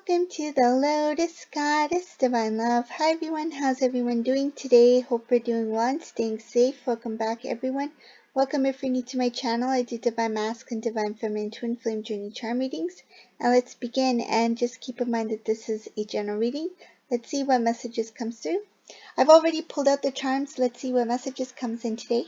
Welcome to the Lotus Goddess Divine Love. Hi everyone, how's everyone doing today? Hope we're doing well and staying safe. Welcome back everyone. Welcome if you're new to my channel. I do Divine Masculine, Divine Feminine, Twin Flame Journey Charm readings. Now let's begin, and just keep in mind that this is a general reading. Let's see what messages comes through. I've already pulled out the charms. Let's see what messages comes in today.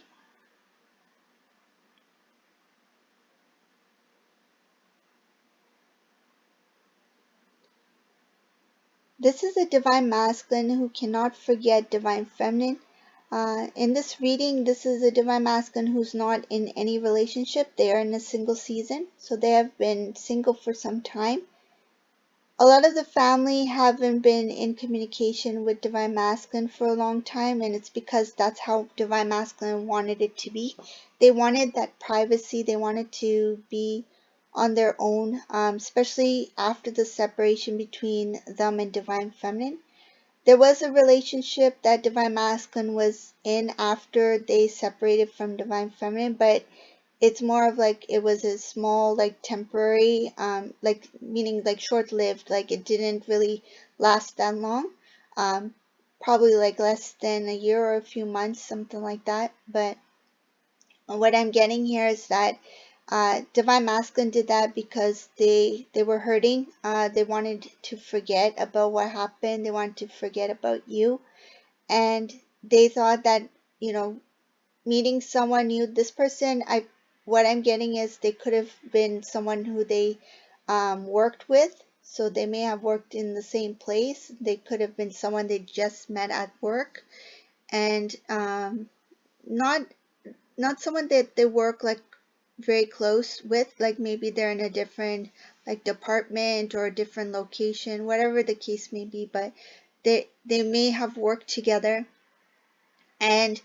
This is a Divine Masculine who cannot forget Divine Feminine. In this reading, this is a Divine Masculine who's not in any relationship. They are in a single season, so they have been single for some time. A lot of the family haven't been in communication with Divine Masculine for a long time, and it's because that's how Divine Masculine wanted it to be. They wanted that privacy. They wanted to be on their own, especially after the separation between them and Divine Feminine. There was a relationship that Divine Masculine was in after they separated from Divine Feminine, but it's more of like it was a small, like temporary, like meaning like short-lived, like it didn't really last that long. Probably like less than a year or a few months, something like that. But what I'm getting here is that Divine Masculine did that because they were hurting. They wanted to forget about what happened. They wanted to forget about you, and they thought that, you know, meeting someone new, this person, what I'm getting is they could have been someone who they worked with. So they may have worked in the same place. They could have been someone they just met at work, and not someone that they work like very close with. Like maybe they're in a different like department or a different location, whatever the case may be. But they may have worked together, and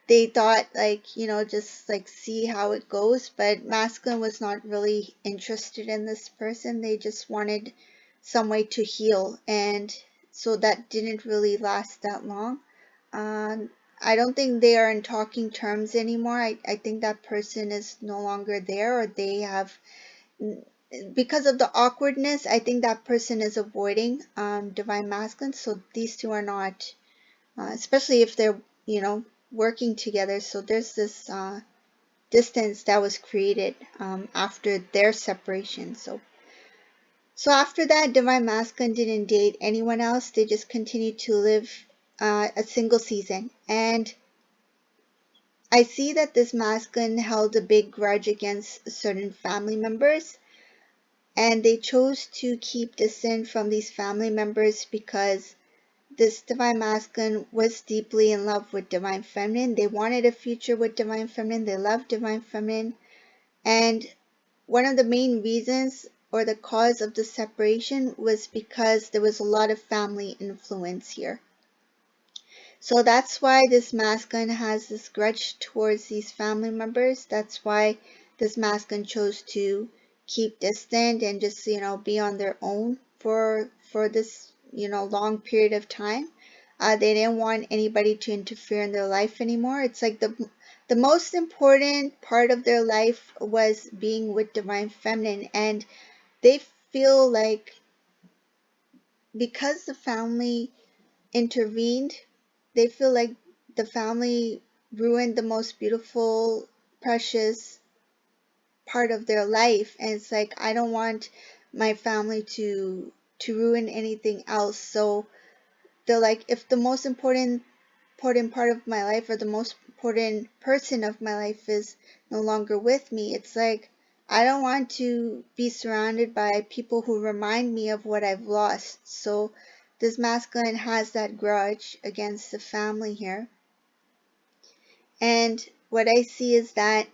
they thought, like, you know, just like see how it goes. But Masculine was not really interested in this person. They just wanted some way to heal, and so that didn't really last that long. I don't think they are in talking terms anymore. I think that person is no longer there, or they have, because of the awkwardness, I think that person is avoiding Divine Masculine. So these two are not, especially if they're, you know, working together. So there's this distance that was created after their separation. So after that, Divine Masculine didn't date anyone else. They just continued to live a single season. And I see that this Masculine held a big grudge against certain family members, and they chose to keep distant from these family members because this Divine Masculine was deeply in love with Divine Feminine. They wanted a future with Divine Feminine. They loved Divine Feminine. And one of the main reasons or the cause of the separation was because there was a lot of family influence here. So that's why this Masculine has this grudge towards these family members. That's why this Masculine chose to keep distant and just, you know, be on their own for this, you know, long period of time. They didn't want anybody to interfere in their life anymore. It's like the most important part of their life was being with Divine Feminine, and they feel like because the family intervened, they feel like the family ruined the most beautiful, precious part of their life. And it's like, I don't want my family to ruin anything else. So they're like, if the most important part of my life, or the most important person of my life, is no longer with me, it's like, I don't want to be surrounded by people who remind me of what I've lost. So this Masculine has that grudge against the family here. And what I see is that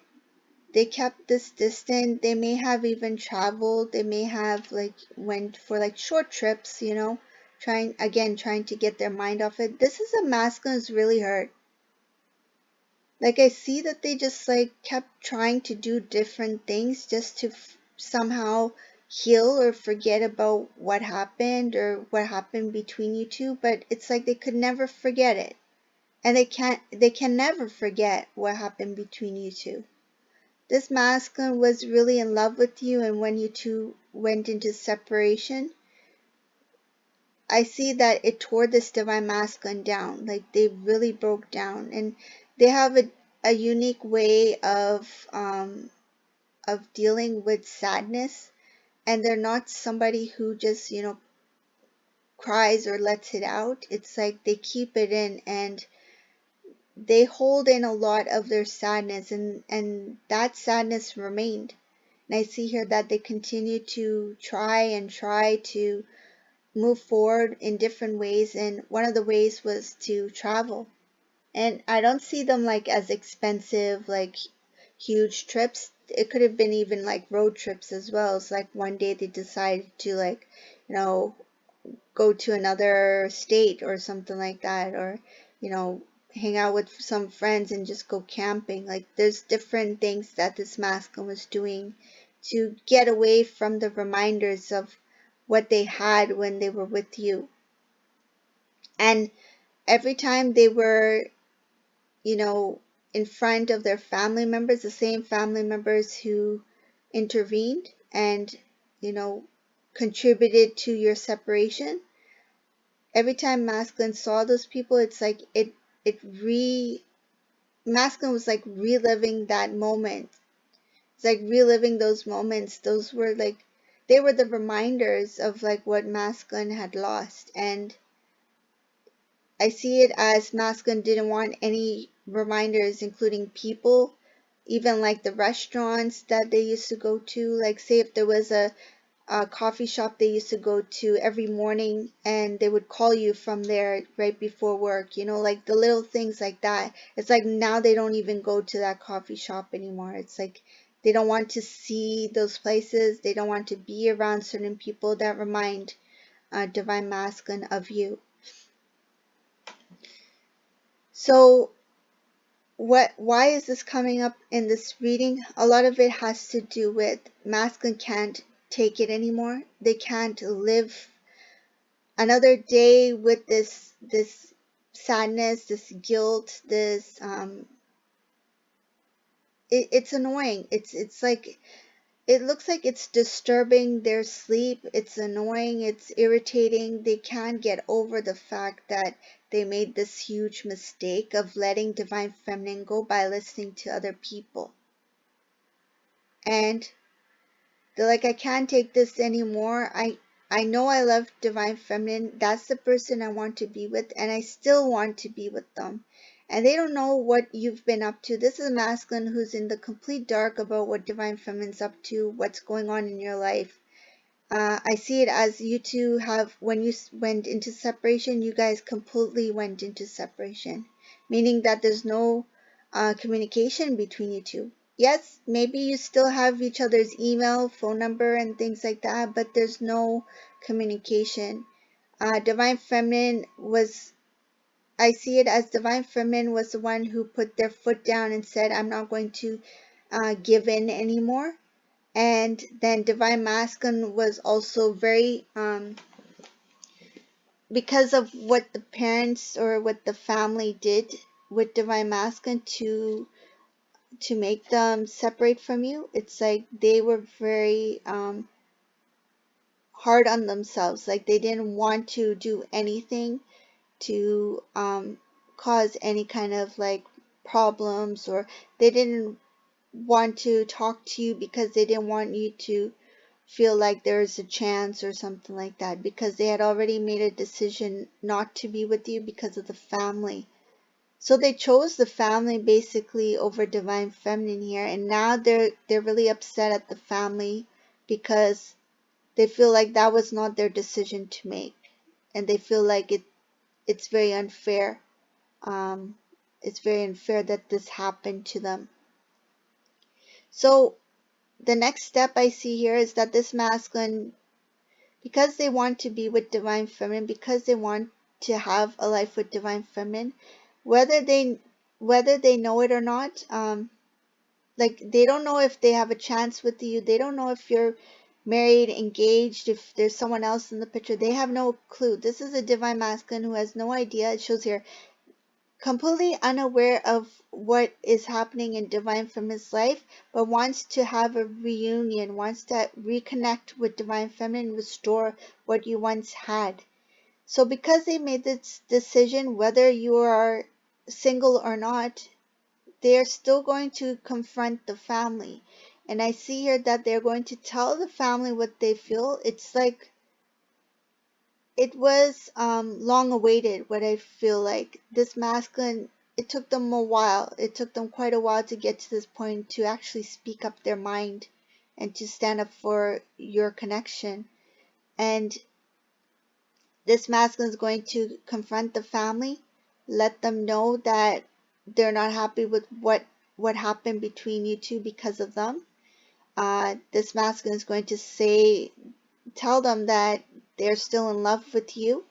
they kept this distant. They may have even traveled. They may have like went for like short trips, you know, trying to get their mind off it. This is a Masculine who's really hurt. Like, I see that they just like kept trying to do different things just to somehow heal or forget about what happened or what happened between you two. But it's like they could never forget it. And they can never forget what happened between you two. This Masculine was really in love with you, and when you two went into separation, I see that it tore this divine masculine down. Like they really broke down, and they have a unique way of dealing with sadness, and they're not somebody who just, you know, cries or lets it out. It's like they keep it in, and they hold in a lot of their sadness, and that sadness remained. And I see here that they continue to try to move forward in different ways, and one of the ways was to travel. And I don't see them like as expensive, like huge trips. It could have been even like road trips as well. It's like one day they decided to, like, you know, go to another state or something like that, or, you know, hang out with some friends and just go camping. Like there's different things that this masculine was doing to get away from the reminders of what they had when they were with you. And every time they were, you know, in front of their family members, the same family members who intervened and, you know, contributed to your separation, every time masculine saw those people, it's like masculine was like reliving that moment. It's like reliving those moments. Those were like, they were the reminders of like what masculine had lost. And I see it as masculine didn't want any reminders, including people, even like the restaurants that they used to go to. Like, say if there was a coffee shop they used to go to every morning, and they would call you from there right before work, you know, like the little things like that. It's like now they don't even go to that coffee shop anymore. It's like they don't want to see those places. They don't want to be around certain people that remind divine masculine of you. So why is this coming up in this reading? A lot of it has to do with masculine can't take it anymore. They can't live another day with this sadness, this guilt, this it's annoying. It's like, it looks like it's disturbing their sleep. It's annoying, it's irritating. They can't get over the fact that they made this huge mistake of letting divine feminine go by listening to other people. And they're like, I can't take this anymore. I know I love divine feminine. That's the person I want to be with, and I still want to be with them. And they don't know what you've been up to. This is a masculine who's in the complete dark about what divine feminine's up to, what's going on in your life. I see it as you two have, when you went into separation, you guys completely went into separation, meaning that there's no communication between you two. Yes, maybe you still have each other's email, phone number, and things like that, but there's no communication. Divine Feminine was, I see it as Divine Feminine was the one who put their foot down and said, I'm not going to give in anymore. And then Divine Masculine was also very, because of what the parents or what the family did with Divine Masculine to make them separate from you. It's like they were very hard on themselves. Like they didn't want to do anything to cause any kind of like problems, or they didn't want to talk to you because they didn't want you to feel like there's a chance or something like that, because they had already made a decision not to be with you because of the family. So they chose the family basically over divine feminine here, and now they're really upset at the family because they feel like that was not their decision to make, and they feel like it's very unfair. Um, it's very unfair that this happened to them. So the next step I see here is that this masculine, because they want to be with divine feminine, because they want to have a life with divine feminine, whether they know it or not, like they don't know if they have a chance with you. They don't know if you're married, engaged, if there's someone else in the picture. They have no clue. This is a divine masculine who has no idea. It shows here completely unaware of what is happening in divine feminine's life, but wants to have a reunion, wants to reconnect with divine feminine, restore what you once had. So because they made this decision, whether you are single or not, they are still going to confront the family. And I see here that they're going to tell the family what they feel. It's like it was long awaited, what I feel like. This masculine, it took them a while. It took them quite a while to get to this point to actually speak up their mind and to stand up for your connection. And this masculine is going to confront the family, let them know that they're not happy with what happened between you two because of them. This masculine is going to tell them that they're still in love with you,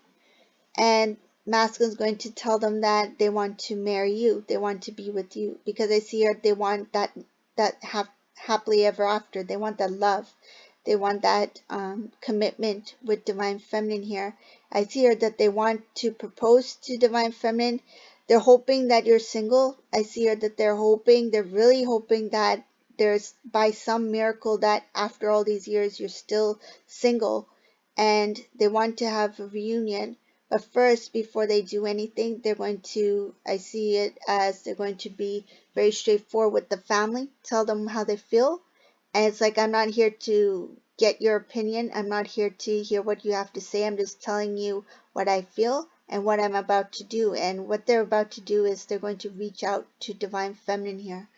and masculine is going to tell them that they want to marry you, they want to be with you, because I see here they want that happily ever after. They want that love. They want that commitment with divine feminine here. I see here that they want to propose to divine feminine. They're hoping that you're single. I see here that they're really hoping that there's by some miracle that after all these years you're still single, and they want to have a reunion. But first, before they do anything, I see it as they're going to be very straightforward with the family, tell them how they feel. And it's like, I'm not here to get your opinion. I'm not here to hear what you have to say. I'm just telling you what I feel and what I'm about to do. And what they're about to do is they're going to reach out to divine feminine here.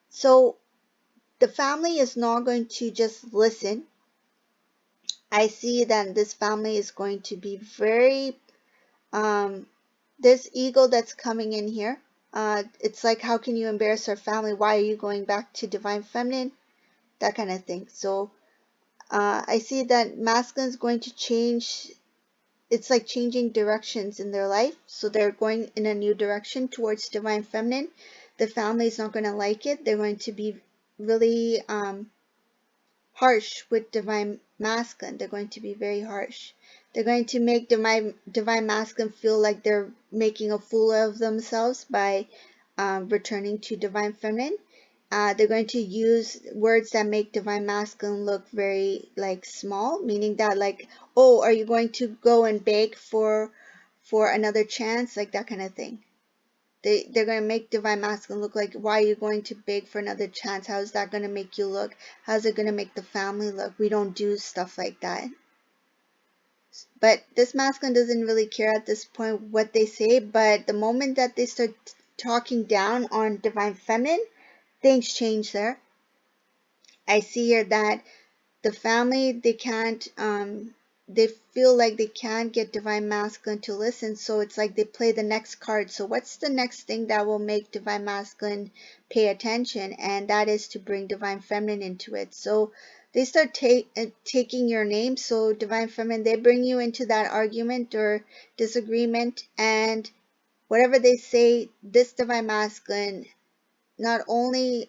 So the family is not going to just listen. I see that this family is going to be very this ego that's coming in here. It's like, how can you embarrass our family? Why are you going back to divine feminine? That kind of thing. So I see that masculine is going to change. It's like changing directions in their life. So they're going in a new direction towards divine feminine. The family is not going to like it. They're going to be really harsh with divine masculine. They're going to be very harsh. They're going to make divine masculine feel like they're making a fool of themselves by returning to divine feminine. They're going to use words that make divine masculine look very like small, meaning that like, oh, are you going to go and beg for another chance, like that kind of thing. They're going to make divine masculine look like, why are you going to beg for another chance? How is that going to make you look? How's it going to make the family look? We don't do stuff like that. But this masculine doesn't really care at this point what they say, but the moment that they start talking down on divine feminine, things change there. I see here that the family, they feel like they can't get divine masculine to listen, so it's like they play the next card. So what's the next thing that will make divine masculine pay attention? And that is to bring divine feminine into it. So they start taking your name. So divine feminine, they bring you into that argument or disagreement, and whatever they say, this divine masculine not only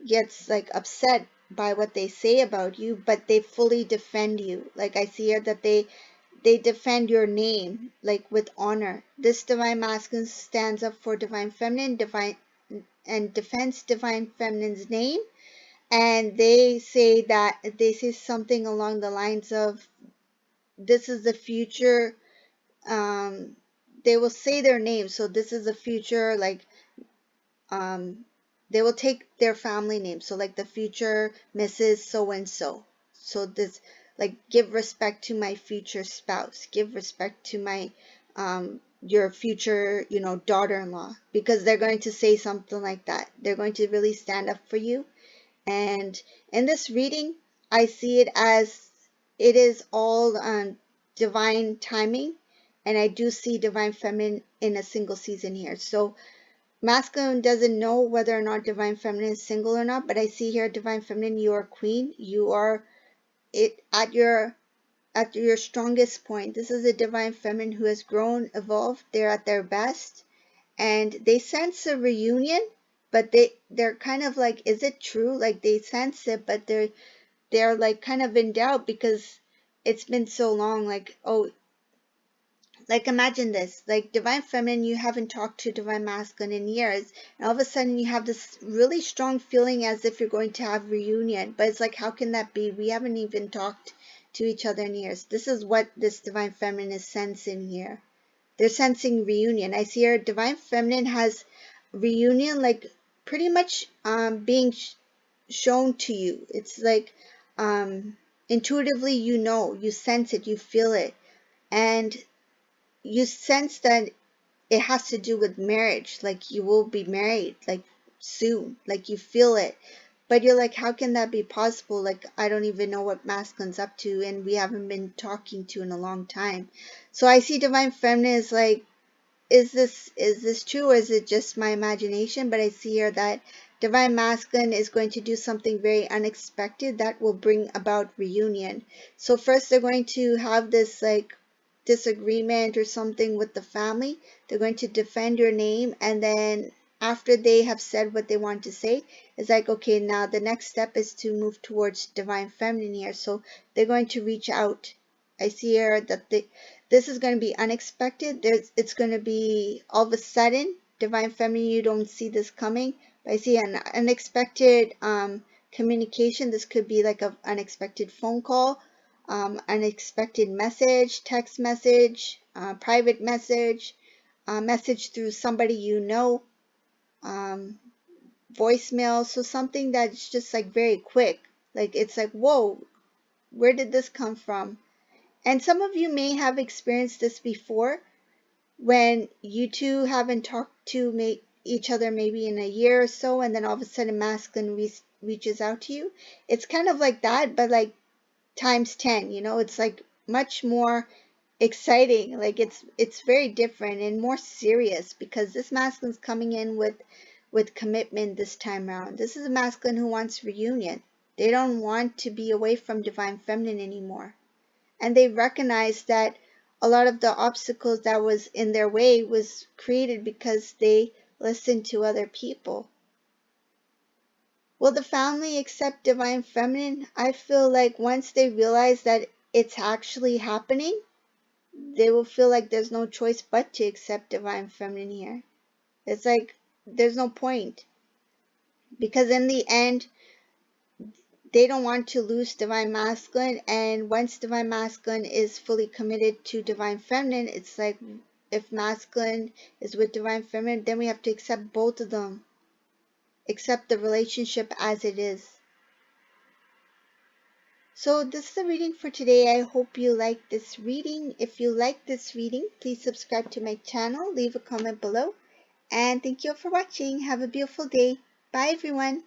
gets like upset by what they say about you, but they fully defend you. Like I see here that they defend your name like with honor. This divine masculine stands up for divine feminine, and defends divine feminine's name. And they say something along the lines of, this is the future. They will say their name. So this is the future, like they will take their family name, so like the future Mrs. so and so. So this, like, give respect to my future spouse, give respect to my your future, daughter-in-law, because they're going to say something like that. They're going to really stand up for you. And in this reading, I see it as it is all divine timing, and I do see divine feminine in a single season here. So masculine doesn't know whether or not divine feminine is single or not, but I see here divine feminine, you are queen. You are it at your strongest point. This is a divine feminine who has grown, evolved. They're at their best, and they sense a reunion, but they're kind of like, is it true? Like they sense it, but they're like kind of in doubt because it's been so long. Like, oh, like imagine this, like divine feminine, you haven't talked to divine masculine in years, and all of a sudden you have this really strong feeling as if you're going to have reunion. But it's like, how can that be? We haven't even talked to each other in years. This is what this Divine Feminine is sensing here. They're sensing reunion. I see our Divine Feminine has reunion like pretty much being shown to you. It's like intuitively you know, you sense it, you feel it, and you sense that it has to do with marriage, like you will be married like soon, like you feel it. But you're like, how can that be possible? Like, I don't even know what masculine's up to, and we haven't been talking to in a long time. So I see Divine Feminine is like, is this true, or is it just my imagination? But I see here that Divine Masculine is going to do something very unexpected that will bring about reunion. So first they're going to have this like disagreement or something with the family. They're going to defend your name, and then after they have said what they want to say, it's like, okay, now the next step is to move towards Divine Feminine here. So they're going to reach out. I see here that this is going to be unexpected. It's going to be all of a sudden. Divine Feminine, you don't see this coming. But I see an unexpected communication. This could be like an unexpected phone call, unexpected message, text message, private message, message through somebody you know, um, voicemail. So something that's just like very quick. Like it's like, whoa, where did this come from? And some of you may have experienced this before when you two haven't talked to each other maybe in a year or so, and then all of a sudden masculine reaches out to you. It's kind of like that, but like times 10, you know, it's like much more exciting. Like it's very different and more serious because this masculine's coming in with commitment this time around. This is a masculine who wants reunion. They don't want to be away from Divine Feminine anymore. And they recognize that a lot of the obstacles that was in their way was created because they listened to other people. Will the family accept Divine Feminine? I feel like once they realize that it's actually happening, they will feel like there's no choice but to accept Divine Feminine here. It's like there's no point, because in the end they don't want to lose Divine Masculine, and once Divine Masculine is fully committed to Divine Feminine, it's like if Masculine is with Divine Feminine, then we have to accept both of them, accept the relationship as it is. So this is the reading for today. I hope you like this reading. If you like this reading, please subscribe to my channel, leave a comment below, and thank you all for watching. Have a beautiful day. Bye everyone.